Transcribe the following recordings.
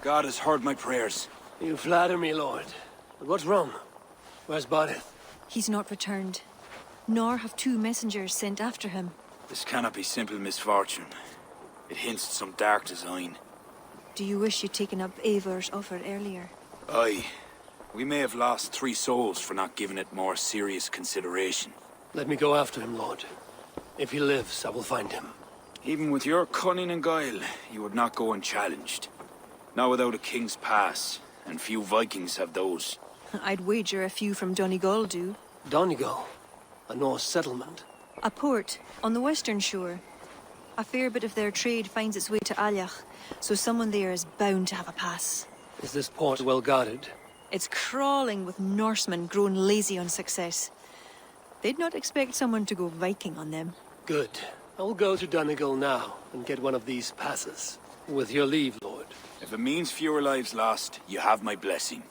God has heard my prayers. You flatter me, Lord. But what's wrong? Where's Bodith? He's not returned. Nor have two messengers sent after him. This cannot be simple misfortune. It hints at some dark design. Do you wish you'd taken up Eivor's offer earlier? Aye. We may have lost 3 souls for not giving it more serious consideration. Let me go after him, Lord. If he lives, I will find him. Even with your cunning and guile, you would not go unchallenged. Not without a king's pass, and few Vikings have those. I'd wager a few from Donegal do. Donegal? A Norse settlement? A port on the western shore. A fair bit of their trade finds its way to Aljach, so someone there is bound to have a pass. Is this port well guarded? It's crawling with Norsemen grown lazy on success. They'd not expect someone to go Viking on them. Good. I will go to Donegal now and get one of these passes. With your leave, Lord. If it means fewer lives lost, you have my blessing.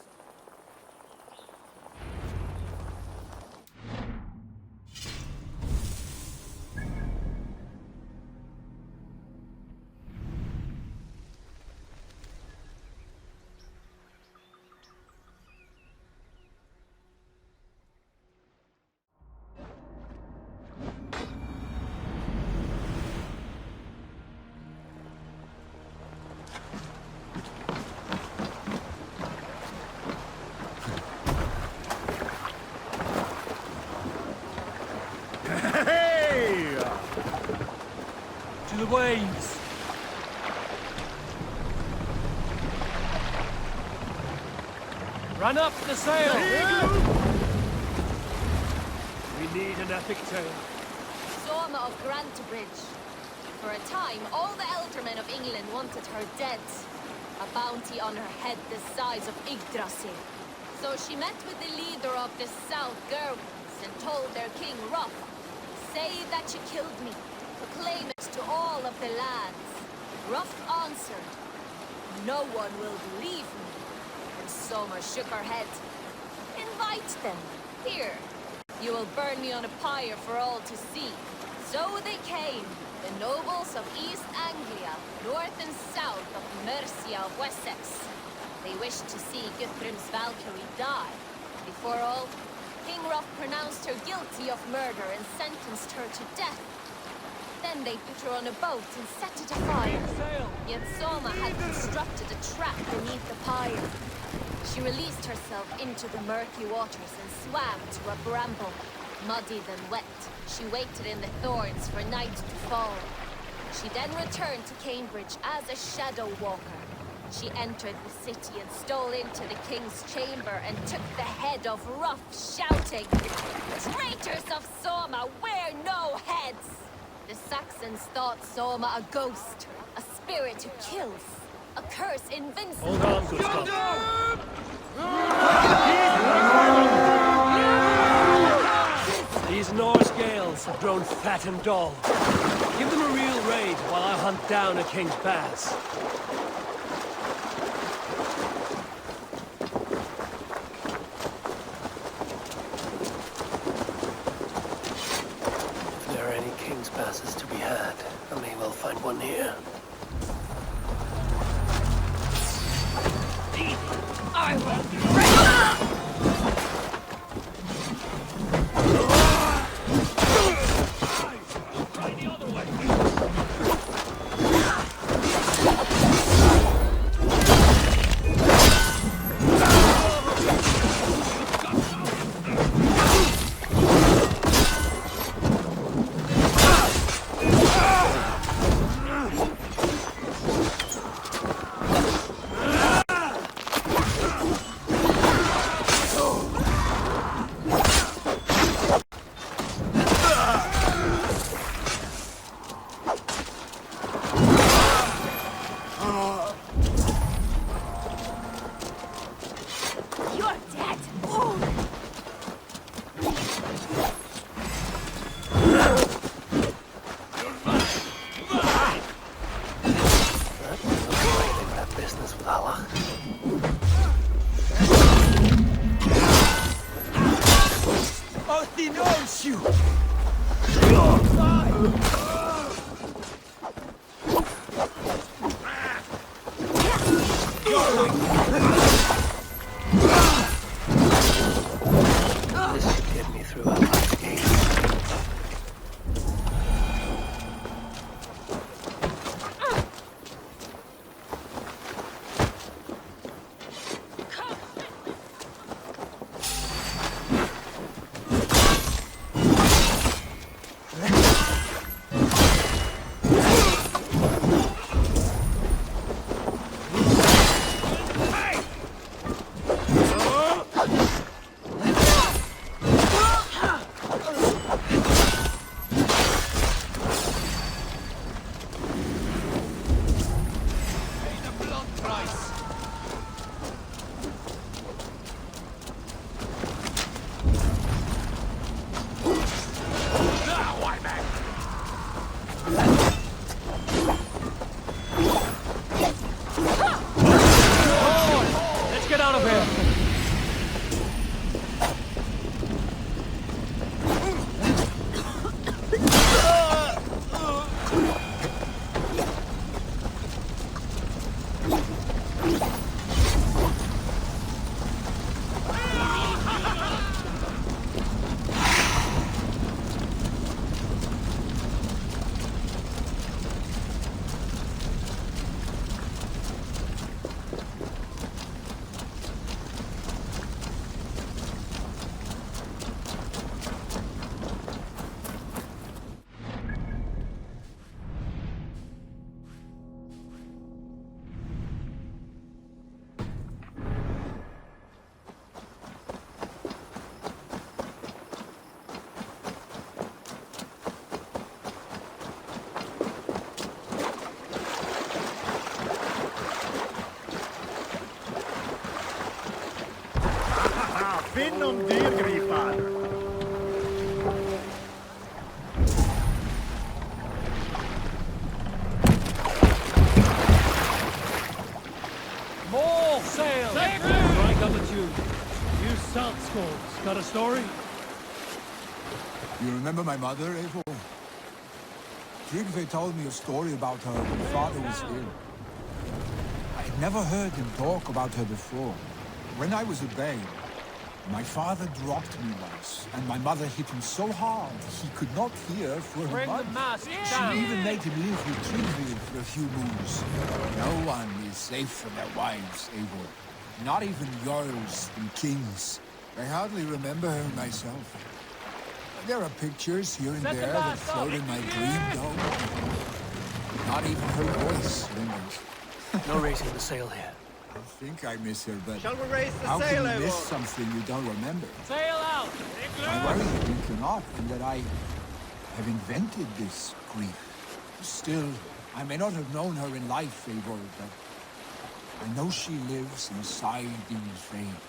To the waves! Run up the sail! We need an epic tale. Soma of Grantebridge. For a time, all the eldermen of England wanted her dead. A bounty on her head the size of Yggdrasil. So she met with the leader of the South Gerwans and told their king Roth, "Say that you killed me. Proclaim it to all of the lands." Roth answered, "No one will believe me." And Soma shook her head. "Invite them. Here. You will burn me on a pyre for all to see." So they came, the nobles of East Anglia, north and south of Mercia of Wessex. They wished to see Guthrun's Valkyrie die. Before all, King Roth pronounced her guilty of murder and sentenced her to death. Then they put her on a boat and set it afire. Yet Soma had constructed a trap beneath the pyre. She released herself into the murky waters and swam to a bramble. Muddy and wet, she waited in the thorns for night to fall. She then returned to Cambridge as a shadow walker. She entered the city and stole into the king's chamber and took the head of Roth, shouting, "Traitors of Soma, wear no heads!" The Saxons thought Soma a ghost, a spirit who kills, a curse invincible. Hold on, Gustav. These Norse Gales have grown fat and dull. Give them a real raid while I hunt down a king's pass. If there are any king's passes to be had, I may well find one here. I will break Try the other way! min om dyr, gripfader. More sail! Strike up a tune. Use salt skulls. Got a story? You remember my mother, Eivor? Tryggve told me a story about her when father was ill. I had never heard him talk about her before. When I was a babe, my father dropped me once, and my mother hit him so hard he could not hear for a Bring the month. mast She down. even made him live with Tryggve for a few moons. No one is safe from their wives, Eivor. Not even jarls and kings. I hardly remember her myself. There are pictures here and Set the there that mast float up. in my dream dome. Not even her voice lingers. No raising the sail here. I think I miss her, but Shall we raise the how sail, can you miss Eivor? something you don't remember? Sail out! I worry that you cannot, and that I have invented this grief. Still, I may not have known her in life, Eivor, but I know she lives inside these veins.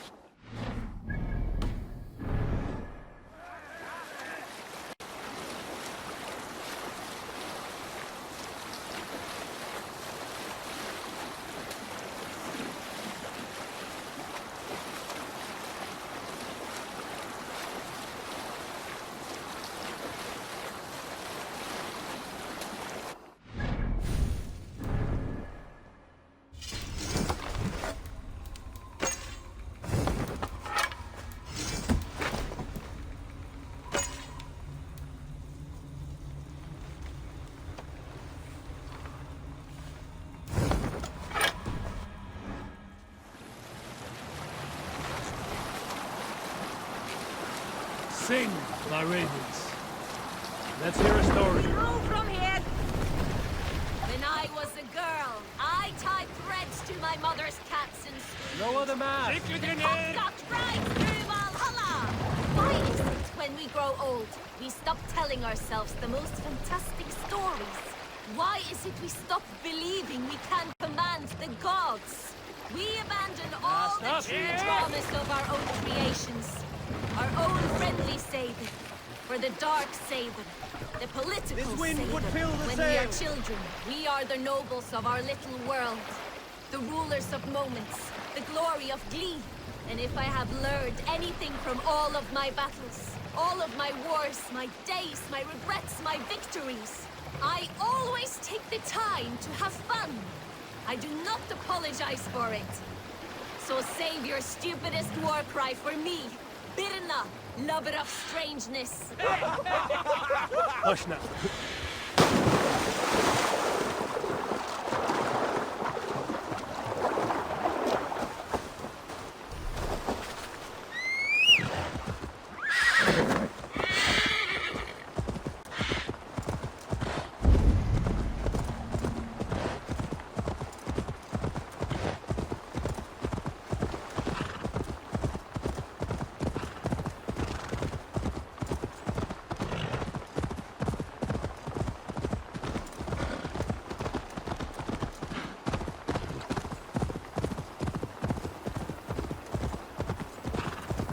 Sing, my ravens. Let's hear a story. Move from here! When I was a girl, I tied threads to my mother's cats and screamed. No other man. Got right through Valhalla! Why is it when we grow old, we stop telling ourselves the most fantastic stories? Why is it we stop believing we can command the gods? We abandon all the true promise of our own creations. Our own friendly Saban, for the dark Saban, the political This wind Saban. would fill the When we are sail. children, we are the nobles of our little world, the rulers of moments, the glory of glee. And if I have learned anything from all of my battles, all of my wars, my days, my regrets, my victories, I always take the time to have fun. I do not apologize for it. So save your stupidest war cry for me, Birna, lover of strangeness. Hush now.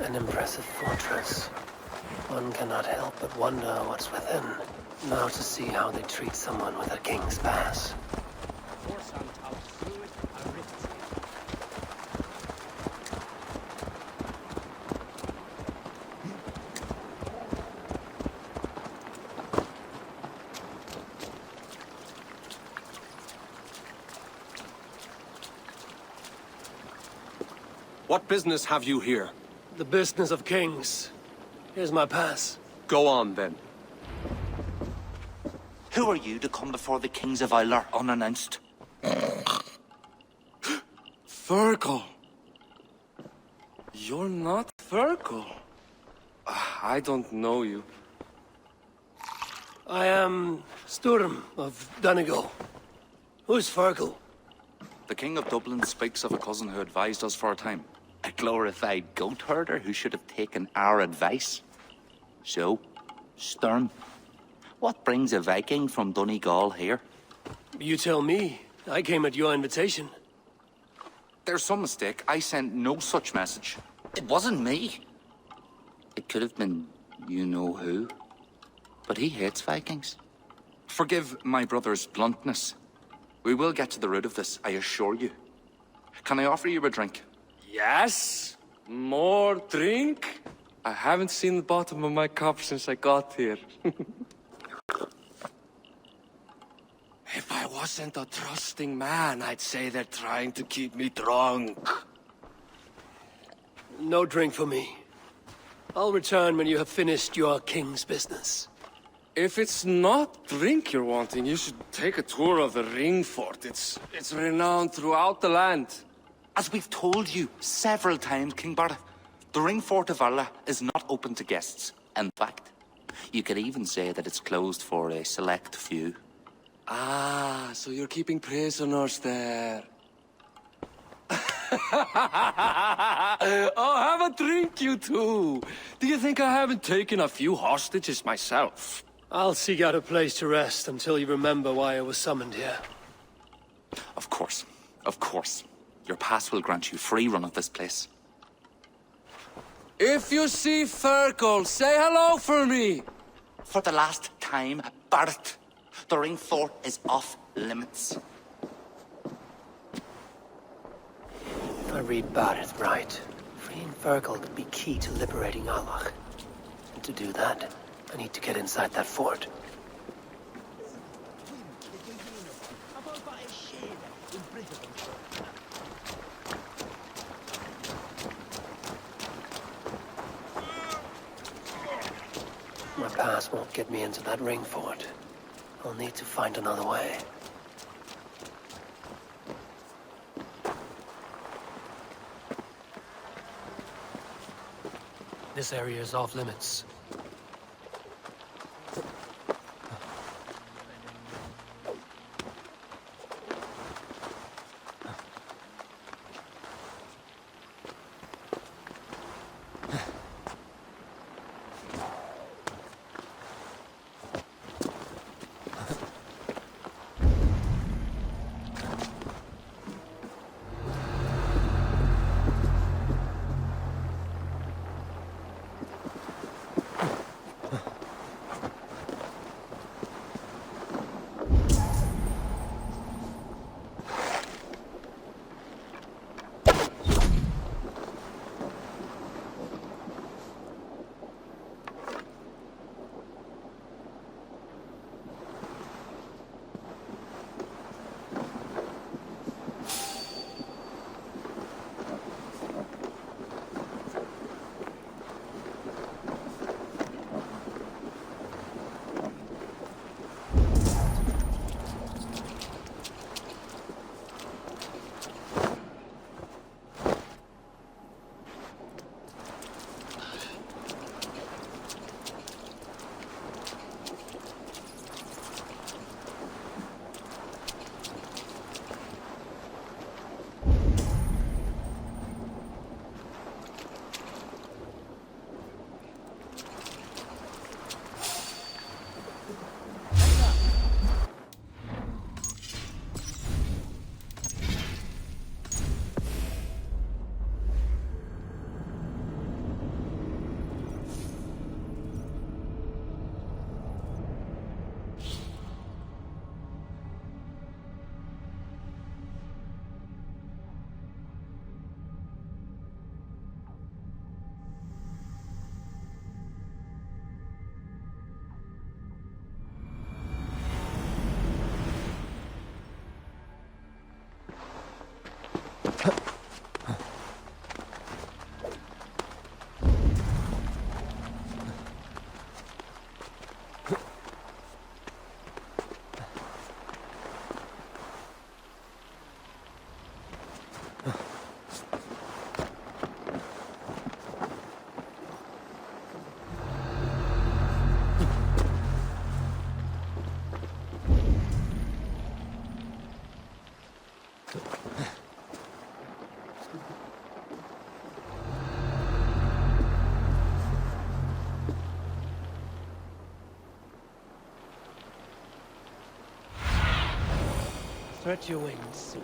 An impressive fortress. One cannot help but wonder what's within. Now to see how they treat someone with a king's pass. What business have you here? The business of kings. Here's my pass. Go on, then. Who are you to come before the kings of Ilar unannounced? Fergal. You're not Fergal. I don't know you. I am Sturm of Donegal. Who's Fergal? The King of Dublin speaks of a cousin who advised us for a time. A glorified goat herder who should have taken our advice. So, Sturm, what brings a Viking from Donegal here? You tell me. I came at your invitation. There's some mistake. I sent no such message. It wasn't me. It could have been you know who. But he hates Vikings. Forgive my brother's bluntness. We will get to the root of this, I assure you. Can I offer you a drink? Yes? More drink? I haven't seen the bottom of my cup since I got here. If I wasn't a trusting man, I'd say they're trying to keep me drunk. No drink for me. I'll return when you have finished your king's business. If it's not drink you're wanting, you should take a tour of the ring fort. It's renowned throughout the land. As we've told you several times, King Barda, the ring fort of Valhalla is not open to guests. In fact, you could even say that it's closed for a select few. Ah, so you're keeping prisoners there. Oh, have a drink, you two. Do you think I haven't taken a few hostages myself? I'll seek out a place to rest until you remember why I was summoned here. Of course. Of course. Your pass will grant you free run of this place. If you see Fergal, say hello for me. For the last time, Bart, the ring fort is off limits. If I read Barrett right, freeing Fergal could be key to liberating Allah. And to do that, I need to get inside that fort. My pass won't get me into that ring fort. I'll need to find another way. This area is off limits. Stretch your wings.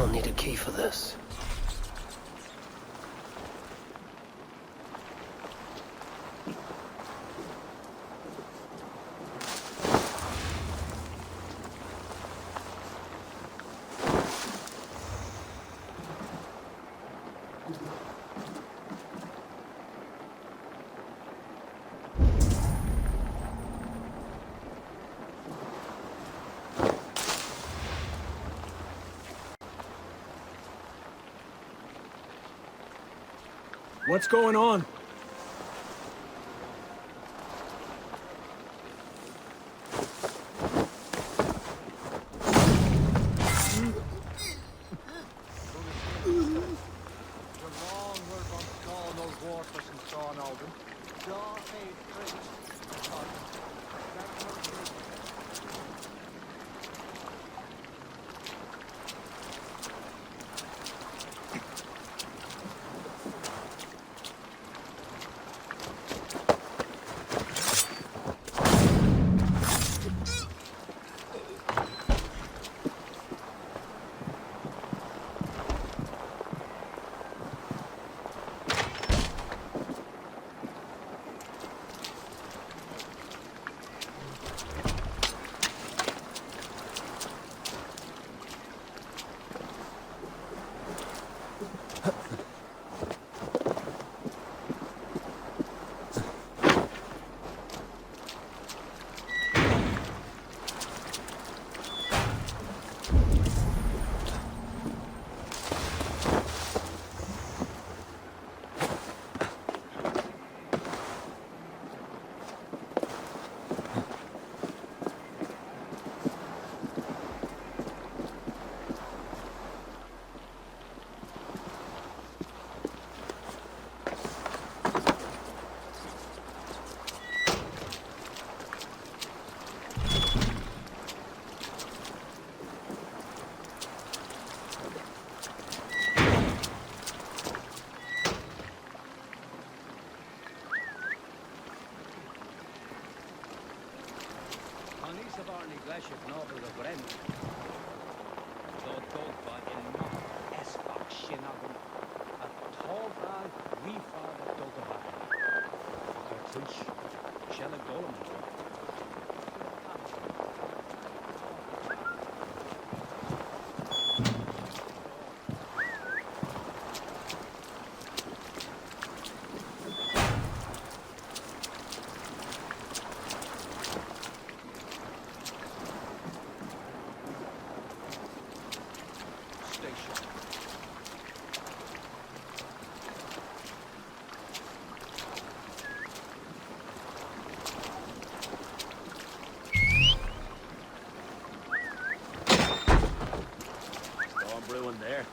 I'll need a key for this. What's going on? Brewing there.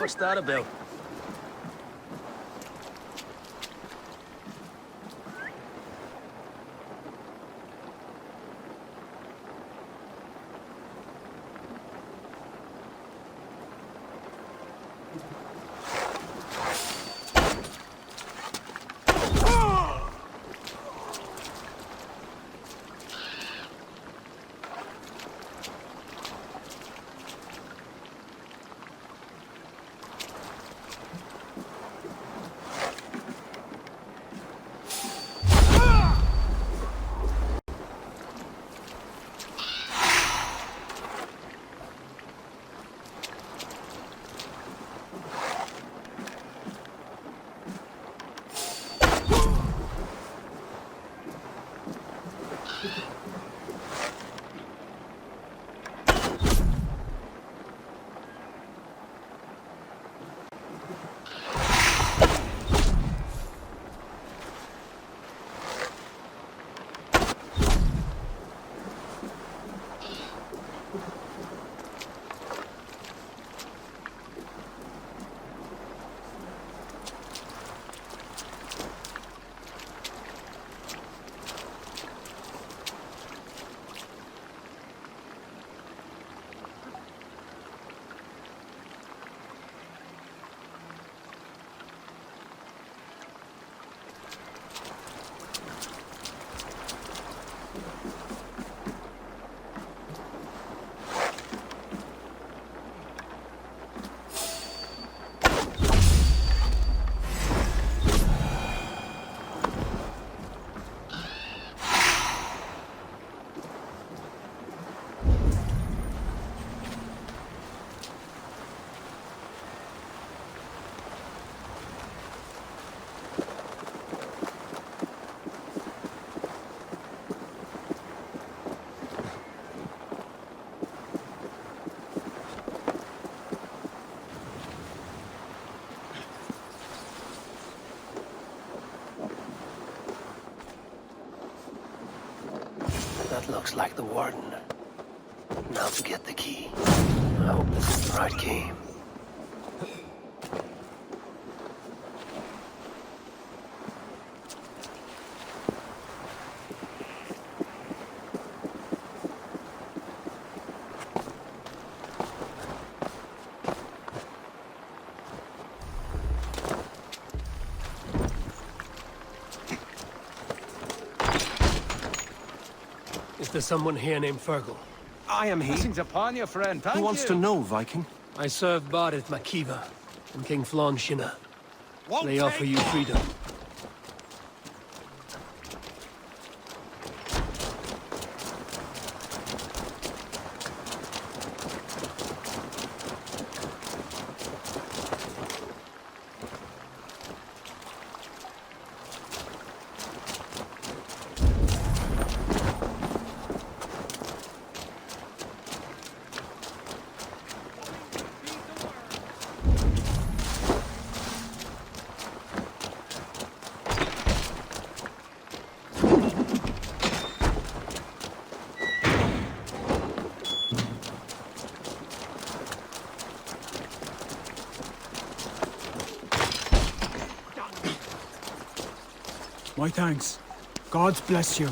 What's that about? That looks like the warden. Now to get the key. I hope this is the right key. Is there someone here named Fergal? I am he. Blessings upon you, friend. Thank Who you. wants to know, Viking? I serve Bardet Makiva and King Flann Shinna. They offer you freedom. My thanks. God bless you.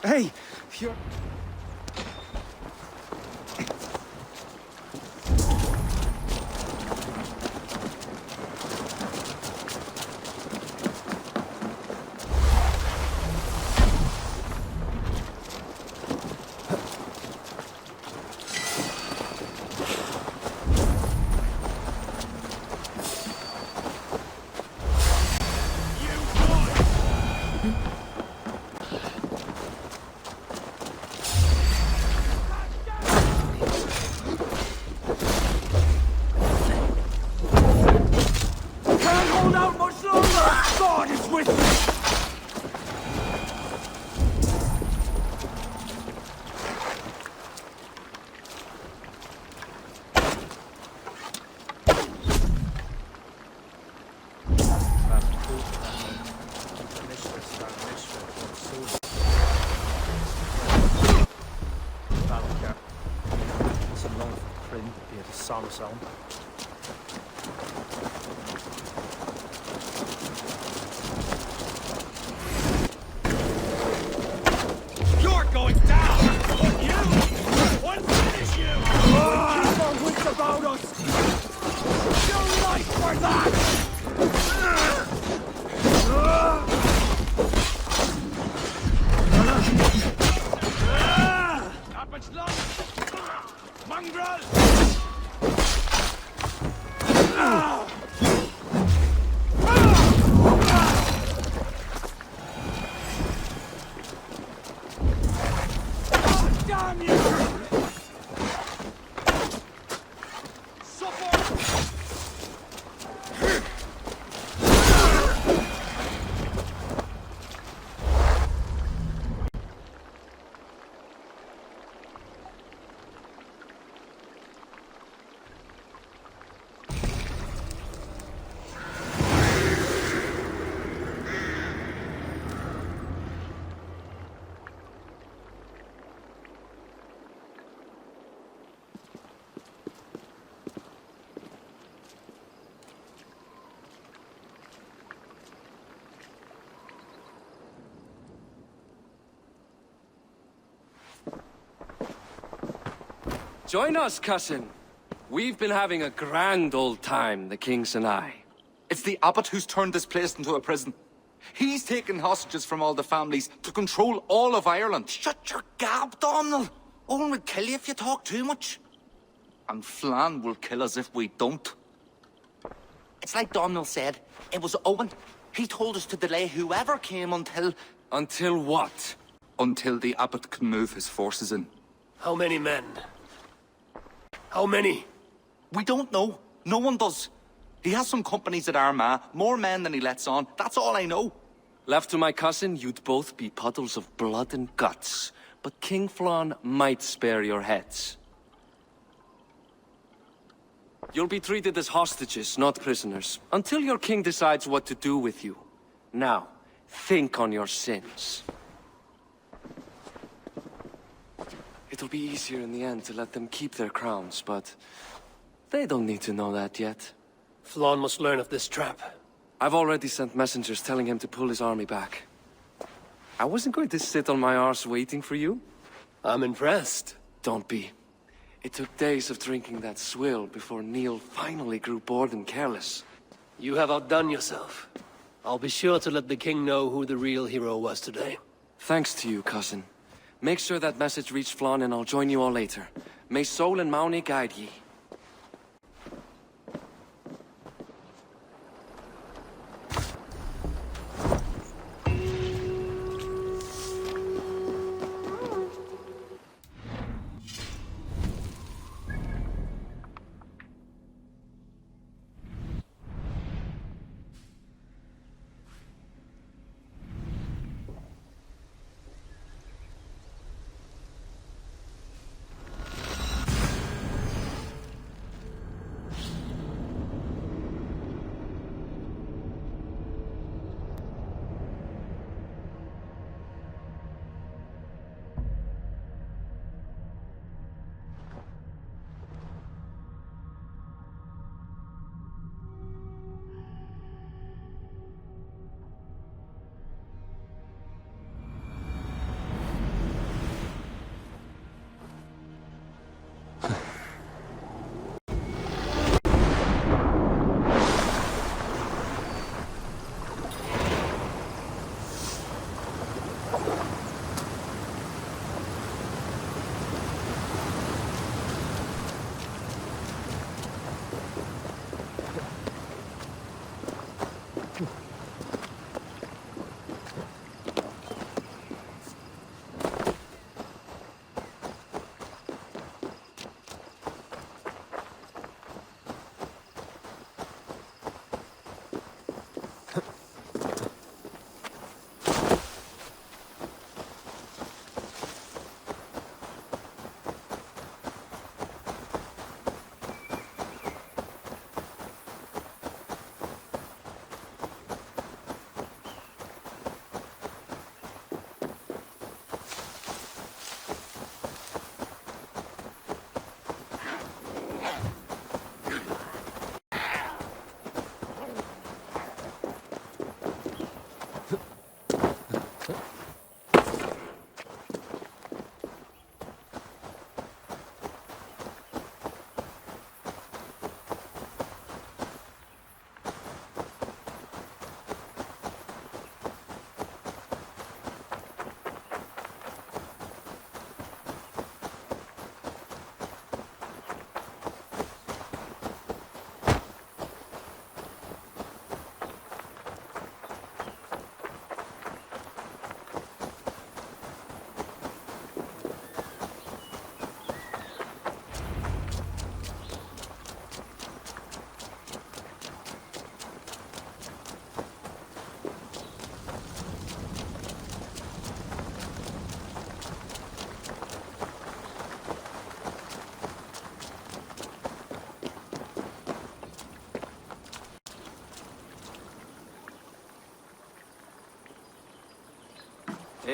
Hey, you're... be it a song song. You're going down! But you! I'll finish you! Keep our wits about us! You're right for that! Not much longer! Mongrel! Damn you! Support! Join us, cousin. We've been having a grand old time, the kings and I. It's the abbot who's turned this place into a prison. He's taken hostages from all the families to control all of Ireland. Shut your gab, Domhnall. Owen will kill you if you talk too much. And Flan will kill us if we don't. It's like Domhnall said. It was Owen. He told us to delay whoever came until... Until what? Until the abbot can move his forces in. How many men? How many? We don't know. No one does. He has some companies at Armagh, more men than he lets on. That's all I know. Left to my cousin, you'd both be puddles of blood and guts. But King Flann might spare your heads. You'll be treated as hostages, not prisoners, until your king decides what to do with you. Now, think on your sins. It'll be easier in the end to let them keep their crowns, but they don't need to know that yet. Flann must learn of this trap. I've already sent messengers telling him to pull his army back. I wasn't going to sit on my arse waiting for you. I'm impressed. Don't be. It took days of drinking that swill before Neil finally grew bored and careless. You have outdone yourself. I'll be sure to let the king know who the real hero was today. Thanks to you, cousin. Make sure that message reached Flann and I'll join you all later. May Sol and Mauni guide ye.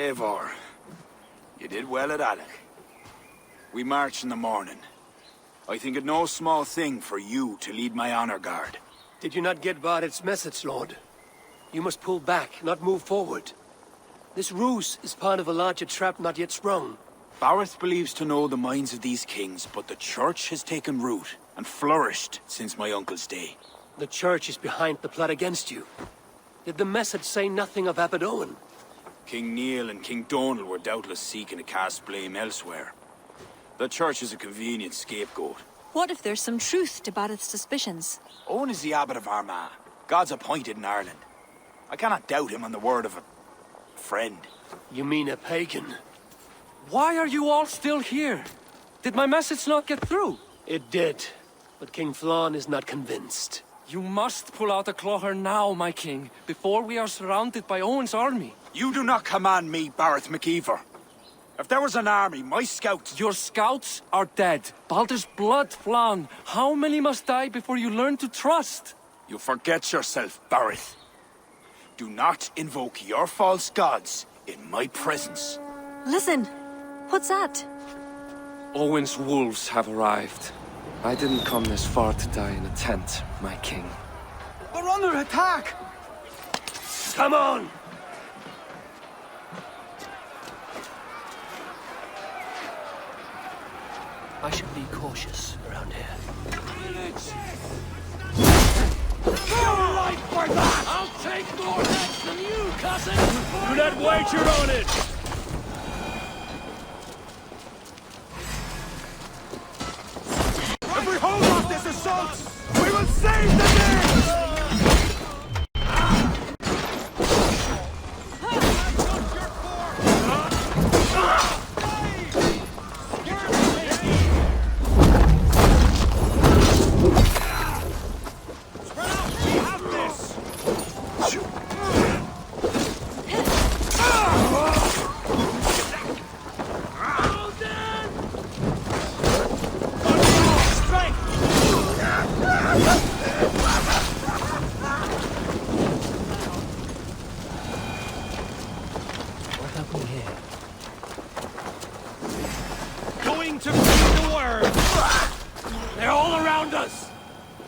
Eivor, you did well at Alec. We march in the morning. I think it no small thing for you to lead my honor guard. Did you not get Barrett's message, Lord? You must pull back, not move forward. This ruse is part of a larger trap not yet sprung. Barrett believes to know the minds of these kings, but the church has taken root and flourished since my uncle's day. The church is behind the plot against you. Did the message say nothing of Abaddon? King Neil and King Donald were doubtless seeking to cast blame elsewhere. The church is a convenient scapegoat. What if there's some truth to Barrett's suspicions? Owen is the abbot of Armagh, God's appointed in Ireland. I cannot doubt him on the word of a friend. You mean a pagan? Why are you all still here? Did my message not get through? It did, but King Flann is not convinced. You must pull out a clawher now, my king, before we are surrounded by Owen's army. You do not command me, Barrett McKeever. If there was an army, my scouts... Your scouts are dead. Balder's blood, Flann. How many must die before you learn to trust? You forget yourself, Barrett. Do not invoke your false gods in my presence. Listen, what's that? Owen's wolves have arrived. I didn't come this far to die in a tent, my king. They're under attack! Come on! I should be cautious around here. Your life for that! I'll take more heads than you, cousin! Do not wager on it! If we hold off this assault, we will save the day! To feed the worm! They're all around us!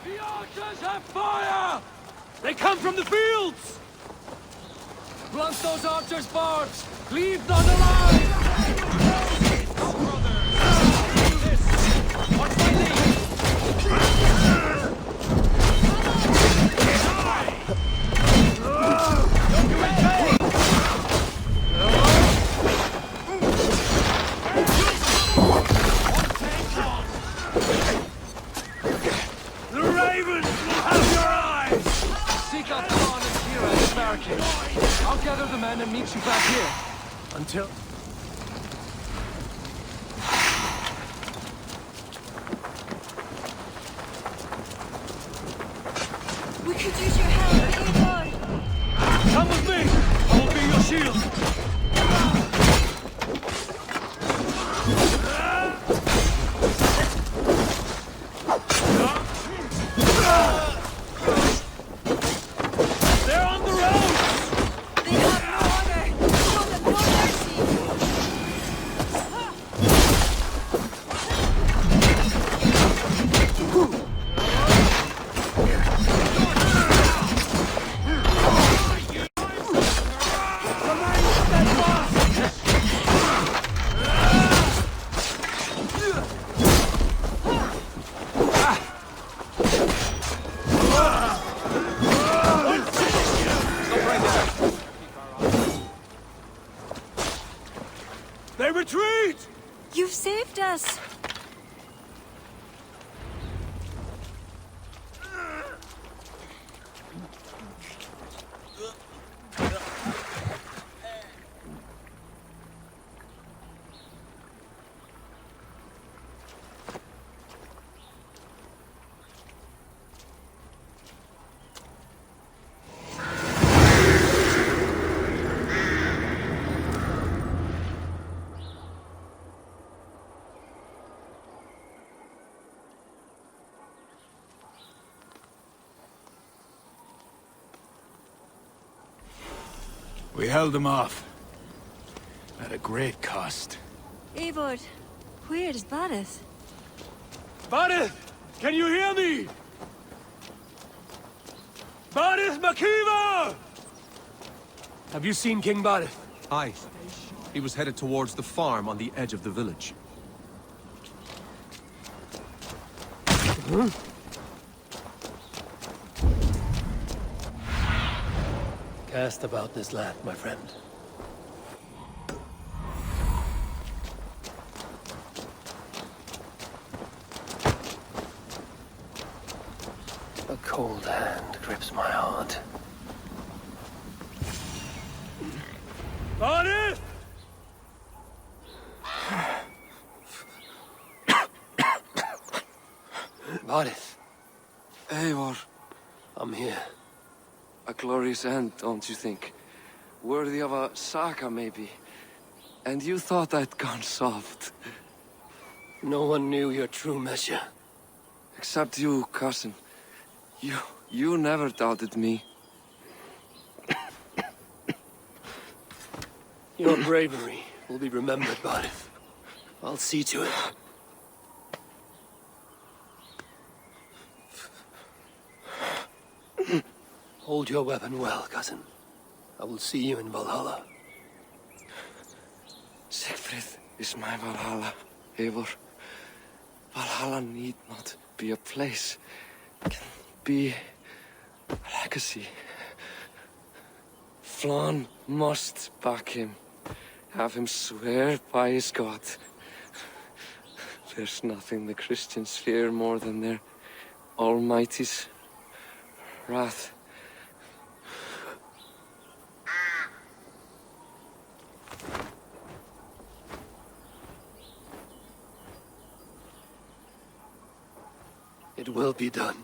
The archers have fire! They come from the fields! Blunt those archers' barbs! Leave none alive! What's my name? I'll gather the men and meet you back here. Until... We could use your help, Eivor! Come with me! I will be your shield! They retreat! You've saved us! We held them off. At a great cost. Eivor, where is Barith? Barith! Can you hear me? Barith Makiva! Have you seen King Barith? Aye. He was headed towards the farm on the edge of the village. Cast about this land, my friend. A cold hand grips my heart. Barith! Barith, Eivor, I'm here. a glorious end, don't you think? Worthy of a saga, maybe. And you thought I'd gone soft. No one knew your true measure. Except you, cousin. You never doubted me. Your bravery will be remembered, Barith. I'll see to it. Hold your weapon well, cousin. I will see you in Valhalla. Siegfried is my Valhalla, Eivor. Valhalla need not be a place. It can be a legacy. Flann must back him. Have him swear by his God. There's nothing the Christians fear more than their Almighty's wrath. It will be done.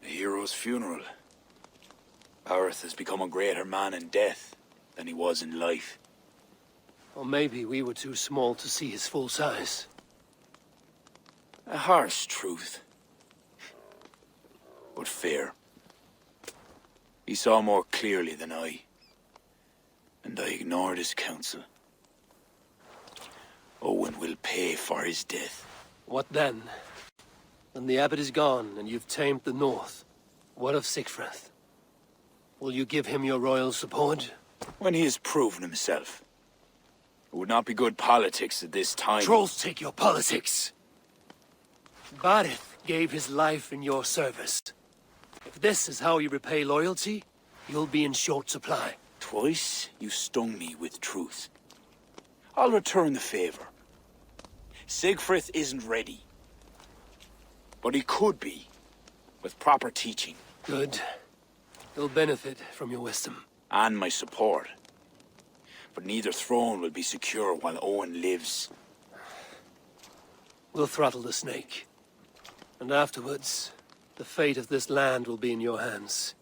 A hero's funeral. Barith has become a greater man in death than he was in life. Or maybe we were too small to see his full size. A harsh truth. But fair. He saw more clearly than I. And I ignored his counsel. Owen will pay for his death. What then? When the abbot is gone and you've tamed the north, what of Siegfried? Will you give him your royal support? When he has proven himself. It would not be good politics at this time. Trolls take your politics. Barith gave his life in your service. If this is how you repay loyalty, you'll be in short supply. Twice you stung me with truth. I'll return the favor. Siegfried isn't ready. But he could be, with proper teaching. Good. He'll benefit from your wisdom. And my support. But neither throne will be secure while Owen lives. We'll throttle the snake. And afterwards, the fate of this land will be in your hands.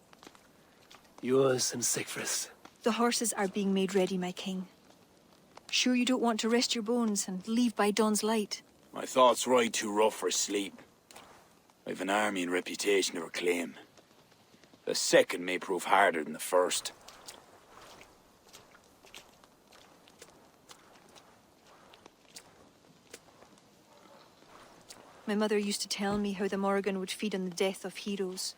Yours and Siegfried's. The horses are being made ready, my king. Sure you don't want to rest your bones and leave by dawn's light? My thoughts ride too rough for sleep. I've an army and reputation to reclaim. The second may prove harder than the first. My mother used to tell me how the Morrigan would feed on the death of heroes,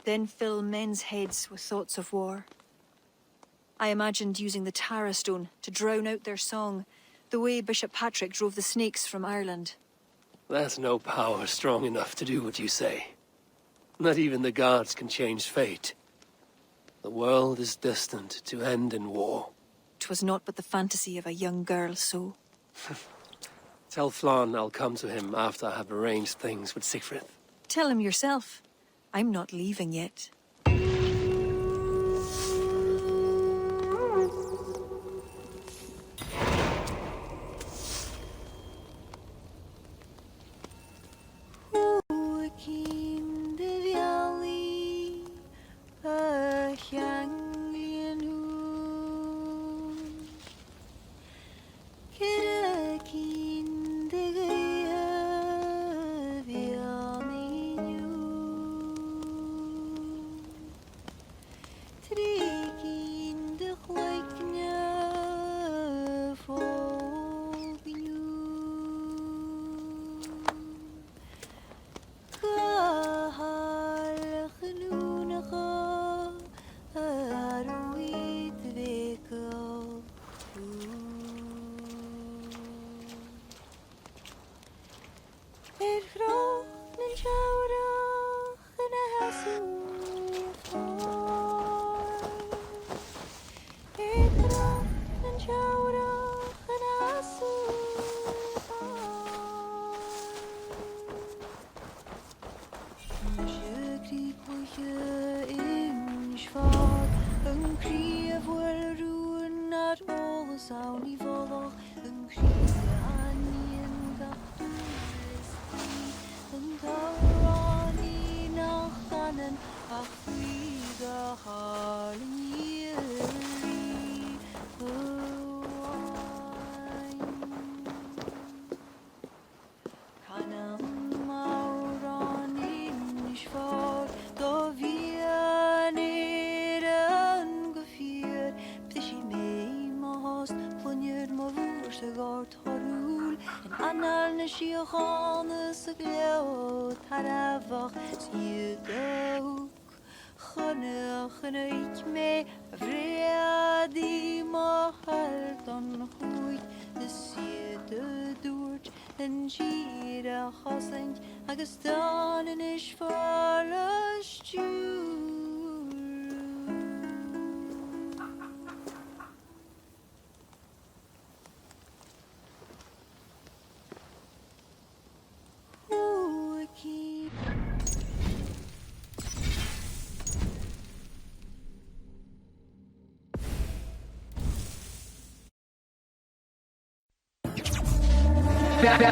then fill men's heads with thoughts of war. I imagined using the Tara Stone to drown out their song, the way Bishop Patrick drove the snakes from Ireland. That's no power strong enough to do what you say. Not even the gods can change fate. The world is destined to end in war. 'Twas not but the fantasy of a young girl, so... Tell Flann I'll come to him after I have arranged things with Siegfried. Tell him yourself. I'm not leaving yet.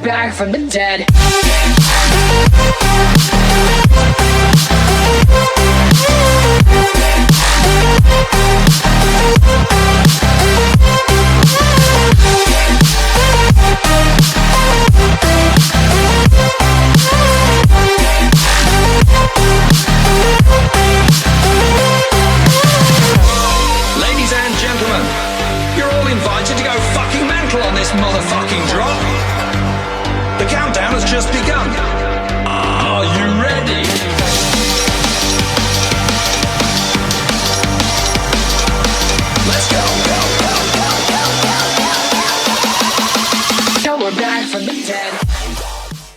Back from the dead.